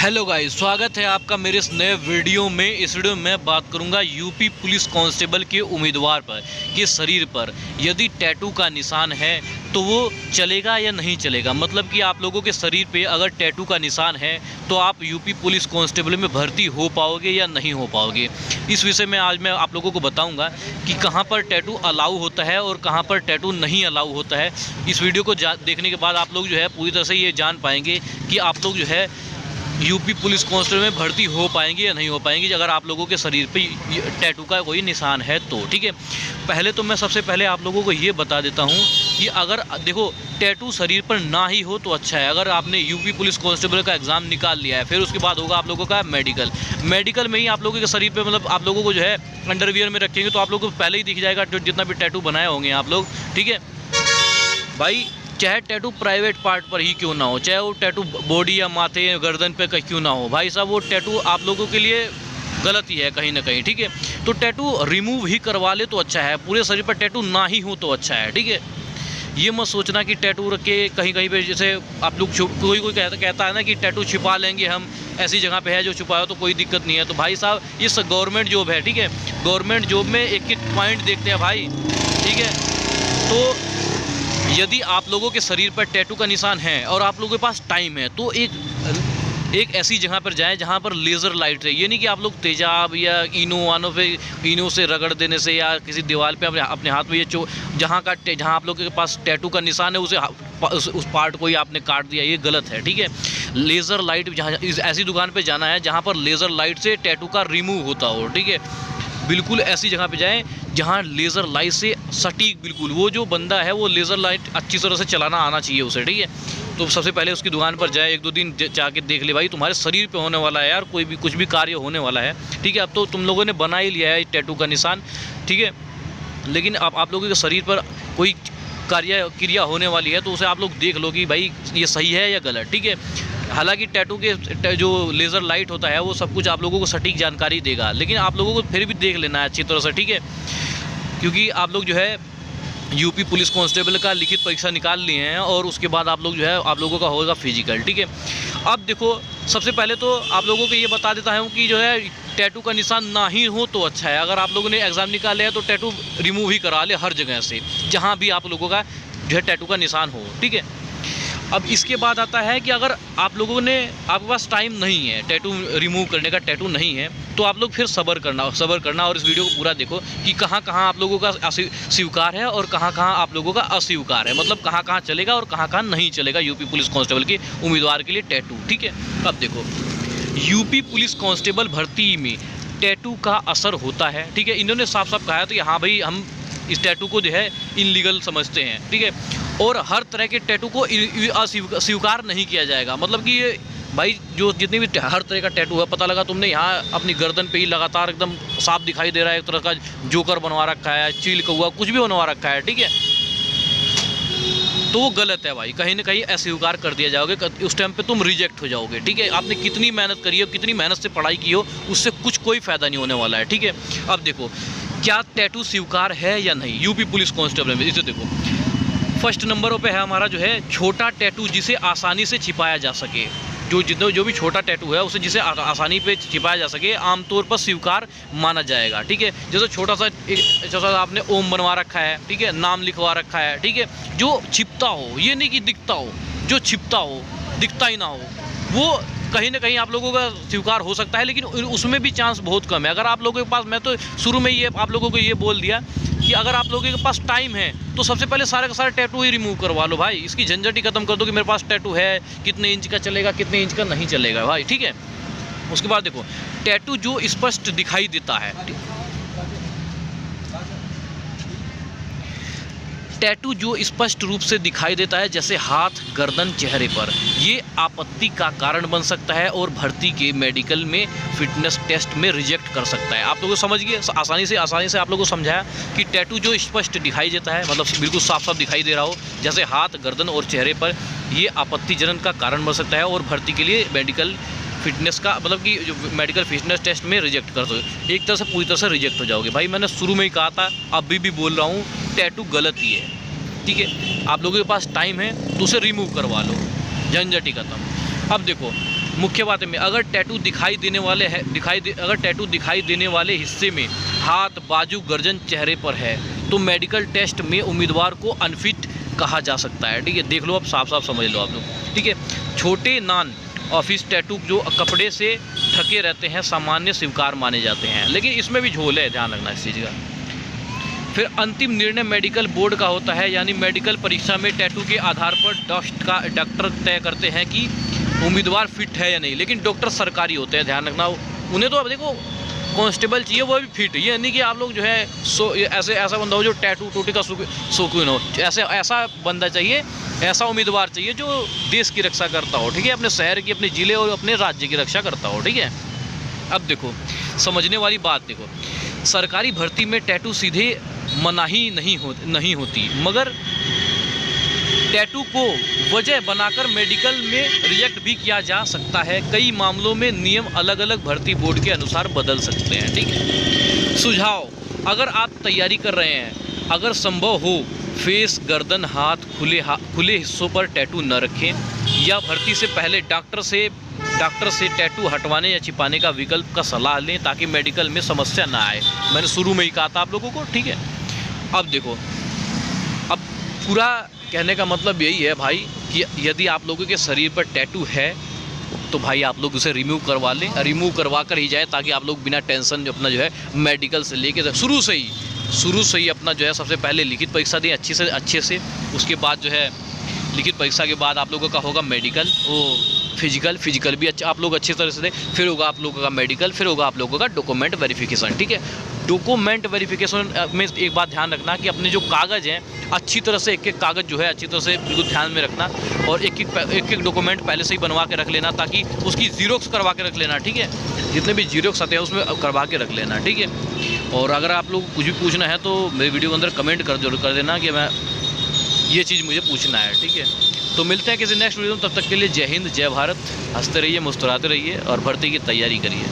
Hello guys, स्वागत है आपका मेरे इस नए वीडियो में। इस वीडियो में मैं बात करूंगा यूपी पुलिस कांस्टेबल के उम्मीदवार पर कि शरीर पर यदि टैटू का निशान है तो वो चलेगा या नहीं चलेगा। मतलब कि आप लोगों के शरीर पे अगर टैटू का निशान है तो आप यूपी पुलिस कांस्टेबल में भर्ती हो पाओगे या नहीं हो पाओगे। इस विषय में आज मैं आप लोगों को बताऊँगा कि कहाँ पर टैटू अलाउ होता है और कहाँ पर टैटू नहीं अलाउ होता है। इस वीडियो को देखने के बाद आप लोग जो है पूरी तरह से ये जान पाएंगे कि आप लोग जो है यूपी पुलिस कांस्टेबल में भर्ती हो पाएंगे या नहीं हो पाएंगे अगर आप लोगों के शरीर पे टैटू का कोई निशान है तो। ठीक है, पहले तो मैं सबसे पहले आप लोगों को ये बता देता हूँ कि अगर देखो टैटू शरीर पर ना ही हो तो अच्छा है। अगर आपने यूपी पुलिस कांस्टेबल का एग्ज़ाम निकाल लिया है, फिर उसके बाद होगा आप लोगों का मेडिकल में ही आप लोगों के शरीर पे, मतलब आप लोगों को जो है अंडरवियर में रखेंगे तो आप लोगों को पहले ही दिख जाएगा जो जितना भी टैटू बनाए होंगे आप लोग। ठीक है भाई, चाहे टैटू प्राइवेट पार्ट पर ही क्यों ना हो, चाहे वो टैटू बॉडी या माथे या गर्दन पे क्यों ना हो, भाई साहब वो टैटू आप लोगों के लिए गलत ही है कहीं ना कहीं। ठीक है, तो टैटू रिमूव ही करवा ले तो अच्छा है, पूरे शरीर पर टैटू ना ही हो तो अच्छा है। ठीक है, ये मत सोचना कि टैटू रख के कहीं कहीं पे, जैसे आप लोग कोई कहता है ना कि टैटू छिपा लेंगे हम, ऐसी जगह पे है जो छुपाया तो कोई दिक्कत नहीं है। तो भाई साहब इस गवर्नमेंट जॉब है, ठीक है, गवर्नमेंट जॉब में एक एक पॉइंट देखते हैं भाई। ठीक है, तो यदि आप लोगों के शरीर पर टैटू का निशान है और आप लोगों के पास टाइम है तो एक ऐसी जगह पर जाएं जहां पर लेज़र लाइट रहे। ये नहीं कि आप लोग तेजाब या इनो से रगड़ देने से या किसी दीवार पे अपने हाथ में ये जहां आप लोगों के पास टैटू का निशान है उस पार्ट को ही आपने काट दिया, ये गलत है। ठीक है, लेज़र लाइट जहाँ ऐसी दुकान पे जाना है जहाँ पर लेज़र लाइट से टैटू का रिमूव होता हो। ठीक है, बिल्कुल ऐसी जगह पे जाएं जहाँ लेज़र लाइट से सटीक, बिल्कुल वो जो बंदा है वो लेज़र लाइट अच्छी तरह से चलाना आना चाहिए उसे। ठीक है, तो सबसे पहले उसकी दुकान पर जाए, एक दो दिन जाके देख ले भाई तुम्हारे शरीर पे होने वाला है यार, कोई भी कुछ भी कार्य होने वाला है। ठीक है, अब तो तुम लोगों ने बना ही लिया है टैटू का निशान। ठीक है, लेकिन अब आप लोगों के शरीर पर कोई क्रिया होने वाली है तो उसे आप लोग देख लो कि भाई ये सही है या गलत। ठीक है, हालांकि टैटू के जो लेज़र लाइट होता है वो सब कुछ आप लोगों को सटीक जानकारी देगा, लेकिन आप लोगों को फिर भी देख लेना है अच्छी तरह से। ठीक है, क्योंकि आप लोग जो है यूपी पुलिस कांस्टेबल का लिखित परीक्षा निकाल लिए हैं और उसके बाद आप लोग जो है आप लोगों का होगा फिजिकल। ठीक है, अब देखो सबसे पहले तो आप लोगों को ये बता देता हूँ कि जो है टैटू का निशान ना ही हो तो अच्छा है। अगर आप लोगों ने एग्ज़ाम निकाले है तो टैटू रिमूव ही करा ले हर जगह से जहाँ भी आप लोगों का जो है टैटू का निशान हो। ठीक है, अब इसके बाद आता है कि अगर आप लोगों ने, आपके पास टाइम नहीं है टैटू रिमूव करने का, टैटू नहीं है तो आप लोग फिर सब्र करना और इस वीडियो को पूरा देखो कि कहाँ कहाँ आप लोगों का स्वीकार है और कहाँ कहाँ आप लोगों का अस्वीकार है, मतलब कहाँ कहाँ चलेगा और कहाँ कहाँ नहीं चलेगा यूपी पुलिस कांस्टेबल के उम्मीदवार के लिए टैटू। ठीक है, अब देखो यूपी पुलिस कांस्टेबल भर्ती में टैटू का असर होता है। ठीक है, इन्होंने साफ साफ कहा है तो हाँ भाई हम इस टैटू को जो है इनलीगल समझते हैं। ठीक है, और हर तरह के टैटू को अस्वीकार नहीं किया जाएगा। मतलब कि ये भाई जो जितने भी हर तरह का टैटू है, पता लगा तुमने यहाँ अपनी गर्दन पे ही लगातार एकदम साफ दिखाई दे रहा है, एक तरह का जोकर बनवा रखा है, चील कौआ कुछ भी बनवा रखा है। ठीक है, तो वो गलत है भाई, कहीं ना कहीं अस्वीकार कर दिया जाओगे, उस टाइम पे तुम रिजेक्ट हो जाओगे। ठीक है, आपने कितनी मेहनत करी हो, कितनी मेहनत से पढ़ाई की हो, उससे कोई फ़ायदा नहीं होने वाला है। ठीक है, अब देखो क्या टैटू स्वीकार है या नहीं यूपी पुलिस कांस्टेबल में। इसे देखो फर्स्ट नंबरों पे है हमारा जो है छोटा टैटू जिसे आसानी से छिपाया जा सके। जो भी छोटा टैटू है उसे जिसे आसानी पे छिपाया जा सके आमतौर पर स्वीकार माना जाएगा। ठीक है, जैसे छोटा सा आपने ओम बनवा रखा है, ठीक है, नाम लिखवा रखा है। ठीक है, जो छिपता हो, ये नहीं कि दिखता हो, जो छिपता हो, दिखता ही ना हो, वो कहीं ना कहीं आप लोगों का स्वीकार हो सकता है, लेकिन उसमें भी चांस बहुत कम है। अगर आप लोगों के पास, मैं तो शुरू में ये आप लोगों को ये बोल दिया कि अगर आप लोगों के पास टाइम है तो सबसे पहले सारे का सारे टैटू ही रिमूव करवा लो भाई, इसकी झंझट ही खत्म कर दो कि मेरे पास टैटू है, कितने इंच का चलेगा, कितने इंच का नहीं चलेगा भाई। ठीक है, उसके बाद देखो टैटू जो स्पष्ट दिखाई देता है, टैटू जो स्पष्ट रूप से दिखाई देता है जैसे हाथ, गर्दन, चेहरे पर, ये आपत्ति का कारण बन सकता है और भर्ती के मेडिकल में फिटनेस टेस्ट में रिजेक्ट कर सकता है। आप लोगों को समझ गए, आसानी से आप लोगों को समझाया कि टैटू जो स्पष्ट दिखाई देता है, मतलब बिल्कुल साफ साफ दिखाई दे रहा हो जैसे हाथ, गर्दन और चेहरे पर, ये आपत्तिजनक का कारण बन सकता है और भर्ती के लिए मेडिकल फिटनेस का, मतलब कि जो मेडिकल फिटनेस टेस्ट में रिजेक्ट कर दो, एक तरह से पूरी तरह से रिजेक्ट हो जाओगे। भाई मैंने शुरू में ही कहा था, अभी भी बोल रहा हूँ, टैटू गलत ही है। ठीक है, आप लोगों के पास टाइम है तो उसे रिमूव करवा लो, झंझट ही खत्म। अब देखो मुख्य बात है, अगर टैटू दिखाई देने वाले हिस्से में हाथ, बाजू, गर्दन, चेहरे पर है तो मेडिकल टेस्ट में उम्मीदवार को अनफिट कहा जा सकता है। ठीक है, देख लो, अब साफ साफ समझ लो आप लोग। ठीक है, छोटे नॉन ऑफिस टैटू जो कपड़े से ढके रहते हैं सामान्य स्वीकार माने जाते हैं, लेकिन इसमें भी झोल है, ध्यान रखना इस चीज़ का। फिर अंतिम निर्णय मेडिकल बोर्ड का होता है, यानी मेडिकल परीक्षा में टैटू के आधार पर डॉक्टर तय करते हैं कि उम्मीदवार फिट है या नहीं, लेकिन डॉक्टर सरकारी होते हैं, ध्यान रखना। उन्हें तो अब देखो कांस्टेबल चाहिए, वो भी फिट, ये नहीं कि आप लोग जो है ऐसा बंदा हो जो टैटू टूटी का शौकीन हो, ऐसा बंदा चाहिए, ऐसा उम्मीदवार चाहिए जो देश की रक्षा करता हो। ठीक है, अपने शहर की, अपने ज़िले और अपने राज्य की रक्षा करता हो। ठीक है, अब देखो समझने वाली बात, देखो सरकारी भर्ती में टैटू सीधे मनाही नहीं होती, मगर टैटू को वजह बनाकर मेडिकल में रिजेक्ट भी किया जा सकता है। कई मामलों में नियम अलग अलग भर्ती बोर्ड के अनुसार बदल सकते हैं। ठीक है, सुझाव, अगर आप तैयारी कर रहे हैं, अगर संभव हो फेस, गर्दन, हाथ खुले हिस्सों पर टैटू न रखें, या भर्ती से पहले डॉक्टर से टैटू हटवाने या छिपाने का विकल्प का सलाह लें ताकि मेडिकल में समस्या ना आए। मैंने शुरू में ही कहा था आप लोगों को। ठीक है, अब देखो, अब पूरा कहने का मतलब यही है भाई कि यदि आप लोगों के शरीर पर टैटू है तो भाई आप लोग उसे रिमूव करवा लें, रिमूव करवा कर ही जाए, ताकि आप लोग बिना टेंशन अपना जो है मेडिकल से लेके शुरू से ही अपना जो है सबसे पहले लिखित परीक्षा दें अच्छे से। उसके बाद जो है लिखित परीक्षा के बाद आप लोगों का होगा मेडिकल, वो फिजिकल भी अच्छा आप लोग अच्छी तरह से दें, फिर होगा आप लोगों का मेडिकल, फिर होगा आप लोगों का डॉक्यूमेंट वेरिफिकेशन। ठीक है, डॉक्यूमेंट वेरिफिकेशन में एक बात ध्यान रखना कि अपने जो कागज़ हैं अच्छी तरह से, एक कागज़ जो है अच्छी तरह से बिल्कुल ध्यान में रखना, और एक डॉक्यूमेंट पहले से ही बनवा के रख लेना, ताकि उसकी जीरोक्स करवा के रख लेना। ठीक है, जितने भी जीरोक्स आते हैं उसमें करवा के रख लेना। ठीक है, और अगर आप लोग कुछ भी पूछना है तो मेरे वीडियो के अंदर कमेंट जरूर कर देना कि मैं ये चीज़ मुझे पूछना है। ठीक है, तो मिलते हैं किसी नेक्स्ट वीडियो में, तब तक के लिए जय हिंद, जय भारत। हंसते रहिए, मुस्कुराते रहिए और भर्ती की तैयारी करिए।